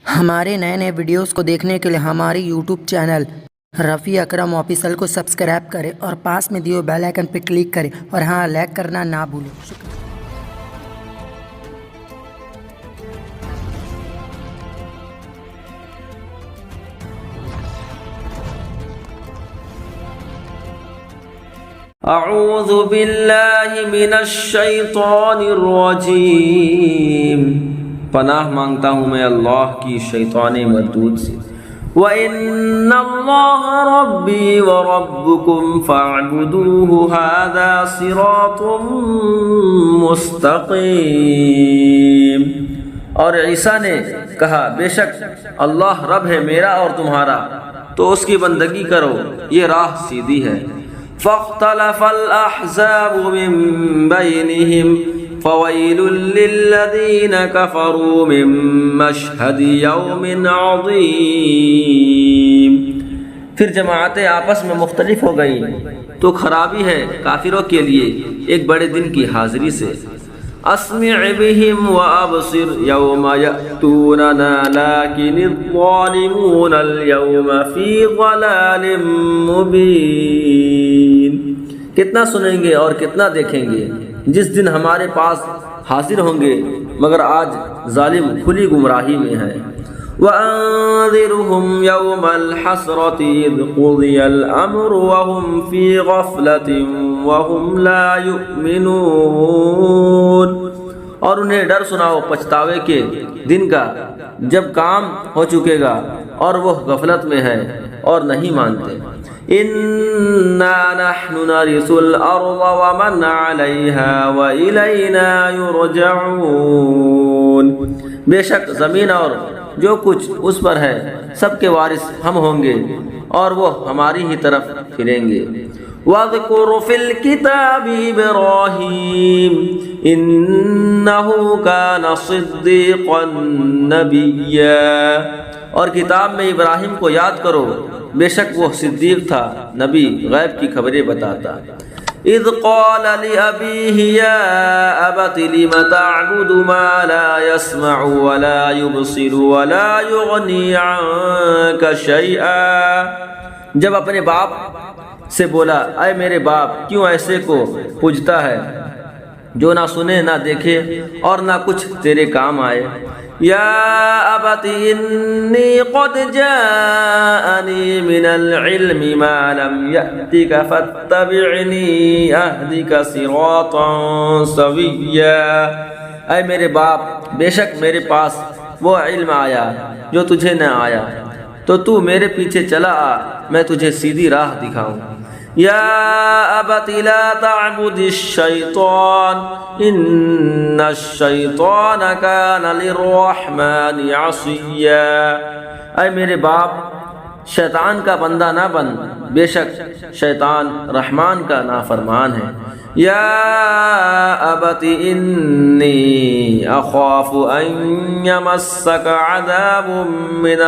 ہمارے نئے نئے ویڈیوز کو دیکھنے کے لیے ہمارے یوٹیوب چینل رفیع اکرم آفیشل کو سبسکرائب کریں اور پاس میں دیے بیل آئیکن پر کلک کریں اور ہاں لائک کرنا نہ بھولیں۔ شکریہ۔ اعوذ باللہ من الشیطان الرجیم، پناہ مانگتا ہوں میں اللہ کی شیطان مردود سے۔ وَإِنَّ اللَّهَ رَبِّي وَرَبُّكُمْ فَاعْبُدُوهُ هَذَا صِرَاطٌ مُسْتَقِيمٌ۔ اور عیسیٰ نے کہا بے شک اللہ رب ہے میرا اور تمہارا، تو اس کی بندگی کرو، یہ راہ سیدھی ہے۔ فاختلف الأحزاب من بينهم فويل للذين كفروا من مشهد يوم عظيم۔ پھر جماعتیں آپس میں مختلف ہو گئیں تو خرابی ہے کافروں کے لیے ایک بڑے دن کی حاضری سے۔ اسمع بهم وابصر يوم يأتوننا لكن الظالمون اليوم في ضلال مبين۔ کتنا سنیں گے اور کتنا دیکھیں گے جس دن ہمارے پاس حاضر ہوں گے، مگر آج ظالم کھلی گمراہی میں ہے۔ وَأَنذِرْهُمْ يَوْمَ الْحَسْرَةِ إِذْ قُضِيَ الْأَمْرُ وَهُمْ فِي غَفْلَةٍ وَهُمْ لَا يُؤْمِنُونَ۔ اور انہیں ڈر سناؤ پچھتاوے کے دن کا جب کام ہو چکے گا اور وہ غفلت میں ہے اور نہیں مانتے۔ إِنَّا نَحْنُ نَرِثُ الْأَرْضَ وَمَنْ عَلَيْهَا وَإِلَيْنَا يُرْجَعُونَ۔ بے شک زمین اور جو کچھ اس پر ہے سب کے وارث ہم ہوں گے اور وہ ہماری ہی طرف پھریں گے۔ وَاذْكُرْ فِي الْكِتَابِ إِبْرَاهِيمَ إِنَّهُ كَانَ صِدِّيقًا نَبِيًّا۔ اور کتاب میں ابراہیم کو یاد کرو، بے شک وہ صدیق تھا، نبی، غیب کی خبریں بتاتا۔ اذ قال لأبيه يا أبت لم تعبد ما لا يسمع ولا يبصر ولا يغني عنك شيئا۔ جب اپنے باپ سے بولا اے میرے باپ کیوں ایسے کو پوجتا ہے جو نہ سنے نہ دیکھے اور نہ کچھ تیرے کام آئے۔ یا ابت انی قد جاءنی من العلم ما لم یأتک فاتبعنی اہدک صراطا سویا۔ اے میرے باپ بے شک میرے پاس وہ علم آیا جو تجھے نہ آیا، تو تو میرے پیچھے چلا آ، میں تجھے سیدھی راہ دکھاؤں۔ یا ابت لا تعبد الشیطان ان الشیطان کان للرحمن عصیا۔ اے میرے باپ شیطان کا بندہ نہ بن، بے شک شیطان رحمان کا نافرمان ہے۔ یا ابت انی اخاف ان یمسک عذاب من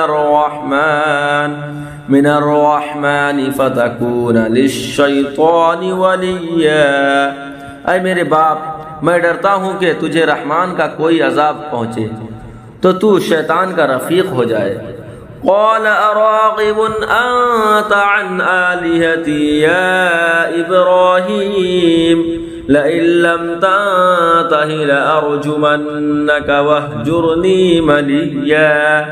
الرحمن فتکون للشیطان ولیا۔ اے میرے باپ میں ڈرتا ہوں کہ تجھے رحمان کا کوئی عذاب پہنچے تو تو شیطان کا رفیق ہو جائے۔ قال اراغب انت عن آلہتی یا ابراہیم لئن لم تنتہ لأرجمنک واہجرنی ملیا۔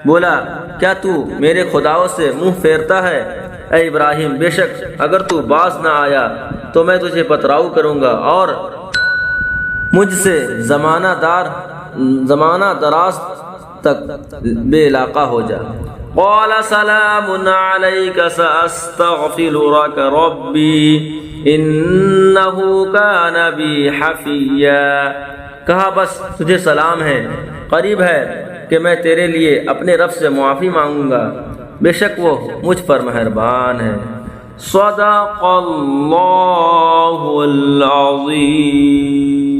بولا کیا تو میرے خداؤں سے منہ پھیرتا ہے؟ اے ابراہیم بے شک اگر تو باز نہ آیا تو میں تجھے پتراؤ کروں گا اور مجھ سے زمانہ دراز تک بے علاقہ ہو جا۔ قال سلام علیک سأستغفر لک ربی انہ کان بی حفیا۔ کہا بس تجھے سلام ہے، قریب ہے کہ میں تیرے لیے اپنے رب سے معافی مانگوں گا، بے شک وہ مجھ پر مہربان ہے۔ صدق اللہ العظیم۔